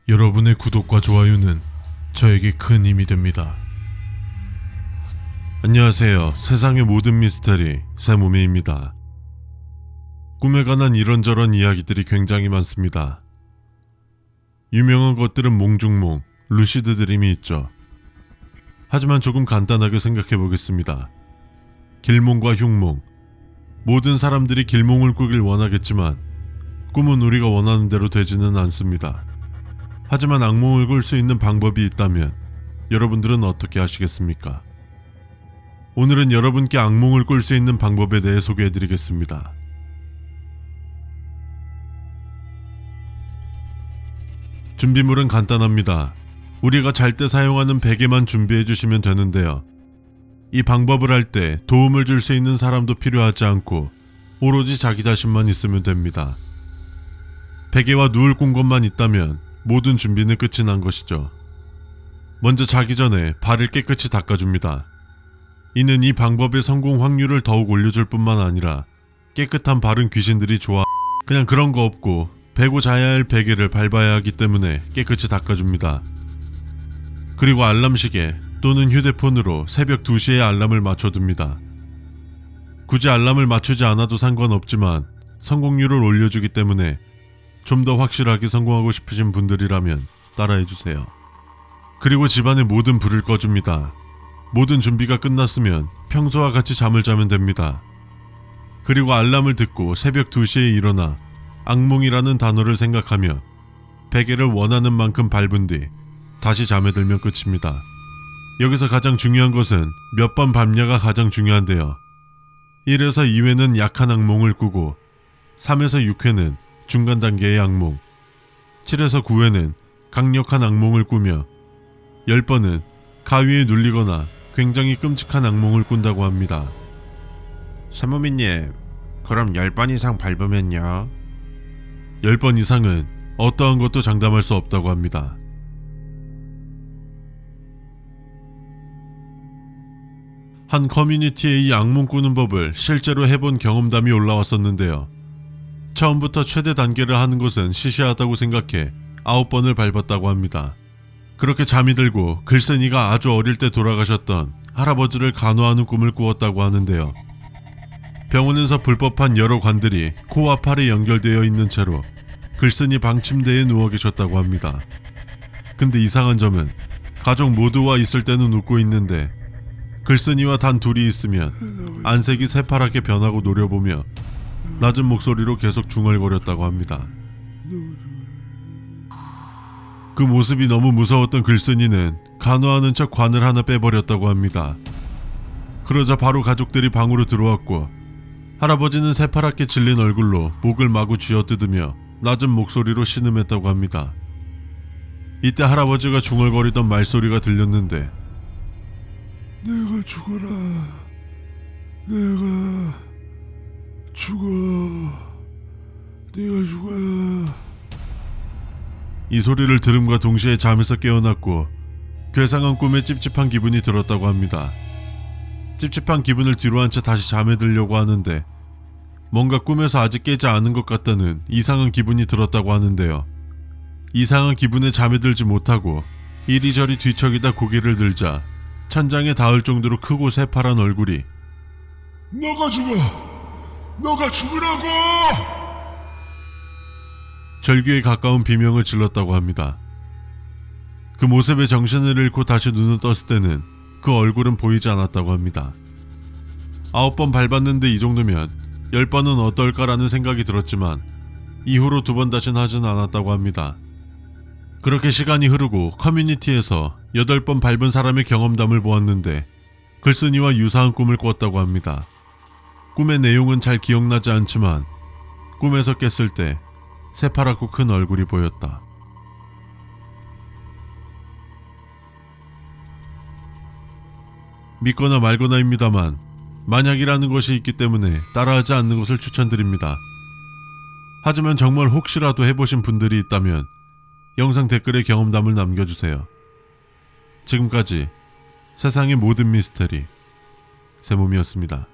여러분의 구독과 좋아요는 저에게 큰 힘이 됩니다. 안녕하세요. 세상의 모든 미스터리 세무미입니다. 꿈에 관한 이런저런 이야기들이 굉장히 많습니다. 유명한 것들은 몽중몽, 루시드 드림이 있죠. 하지만 조금 간단하게 생각해 보겠습니다. 길몽과 흉몽. 모든 사람들이 길몽을 꾸길 원하겠지만 꿈은 우리가 원하는 대로 되지는 않습니다. 하지만 악몽을 꿀 수 있는 방법이 있다면 여러분들은 어떻게 하시겠습니까? 오늘은 여러분께 악몽을 꿀 수 있는 방법에 대해 소개해 드리겠습니다. 준비물은 간단합니다. 우리가 잘 때 사용하는 베개만 준비해 주시면 되는데요. 이 방법을 할 때 도움을 줄 수 있는 사람도 필요하지 않고 오로지 자기 자신만 있으면 됩니다. 베개와 누울 공간만 있다면 모든 준비는 끝이 난 것이죠. 먼저 자기 전에 발을 깨끗이 닦아줍니다. 이는 이 방법의 성공 확률을 더욱 올려줄 뿐만 아니라 깨끗한 발은 귀신들이 좋아 그냥 그런 거 없고 베고 자야 할 베개를 밟아야 하기 때문에 깨끗이 닦아줍니다. 그리고 알람시계 또는 휴대폰으로 새벽 2시에 알람을 맞춰둡니다. 굳이 알람을 맞추지 않아도 상관없지만 성공률을 올려주기 때문에 좀 더 확실하게 성공하고 싶으신 분들이라면 따라해주세요. 그리고 집안의 모든 불을 꺼줍니다. 모든 준비가 끝났으면 평소와 같이 잠을 자면 됩니다. 그리고 알람을 듣고 새벽 2시에 일어나 악몽이라는 단어를 생각하며 베개를 원하는 만큼 밟은 뒤 다시 잠에 들면 끝입니다. 여기서 가장 중요한 것은 몇 번 밟냐가 가장 중요한데요. 1에서 2회는 약한 악몽을 꾸고 3에서 6회는 중간 단계의 악몽, 7에서 9회는 강력한 악몽을 꾸며 10번은 가위에 눌리거나 굉장히 끔찍한 악몽을 꾼다고 합니다. 세무미님, 그럼 10번 이상 밟으면요? 10번 이상은 어떠한 것도 장담할 수 없다고 합니다. 한 커뮤니티에 이 악몽 꾸는 법을 실제로 해본 경험담이 올라왔었는데요. 처음부터 최대 단계를 하는 것은 시시하다고 생각해 9번을 밟았다고 합니다. 그렇게 잠이 들고 글쓴이가 아주 어릴 때 돌아가셨던 할아버지를 간호하는 꿈을 꾸었다고 하는데요. 병원에서 불법한 여러 관들이 코와 팔에 연결되어 있는 채로 글쓴이 방 침대에 누워 계셨다고 합니다. 근데 이상한 점은 가족 모두와 있을 때는 웃고 있는데 글쓴이와 단 둘이 있으면 안색이 새파랗게 변하고 노려보며 낮은 목소리로 계속 중얼거렸다고 합니다. 그 모습이 너무 무서웠던 글쓴이는 간호하는 척 관을 하나 빼버렸다고 합니다. 그러자 바로 가족들이 방으로 들어왔고 할아버지는 새파랗게 질린 얼굴로 목을 마구 쥐어뜯으며 낮은 목소리로 신음했다고 합니다. 이때 할아버지가 중얼거리던 말소리가 들렸는데 내가 죽어라. 내가 죽어. 네가 죽어야. 이 소리를 들음과 동시에 잠에서 깨어났고 괴상한 꿈에 찝찝한 기분이 들었다고 합니다. 찝찝한 기분을 뒤로 한 채 다시 잠에 들려고 하는데 뭔가 꿈에서 아직 깨지 않은 것 같다는 이상한 기분이 들었다고 하는데요. 이상한 기분에 잠에 들지 못하고 이리저리 뒤척이다 고개를 들자 천장에 닿을 정도로 크고 새파란 얼굴이 너가 죽어. 너가 죽으라고. 절규에 가까운 비명을 질렀다고 합니다. 그 모습에 정신을 잃고 다시 눈을 떴을 때는 그 얼굴은 보이지 않았다고 합니다. 9번 밟았는데 이 정도면 10번은 어떨까라는 생각이 들었지만 이후로 2번 다신 하진 않았다고 합니다. 그렇게 시간이 흐르고 커뮤니티에서 8번 밟은 사람의 경험담을 보았는데 글쓴이와 유사한 꿈을 꿨다고 합니다. 꿈의 내용은 잘 기억나지 않지만 꿈에서 깼을 때 새파랗고 큰 얼굴이 보였다. 믿거나 말거나입니다만 만약이라는 것이 있기 때문에 따라하지 않는 것을 추천드립니다. 하지만 정말 혹시라도 해보신 분들이 있다면 영상 댓글에 경험담을 남겨주세요. 지금까지 세상의 모든 미스터리 세무미였습니다.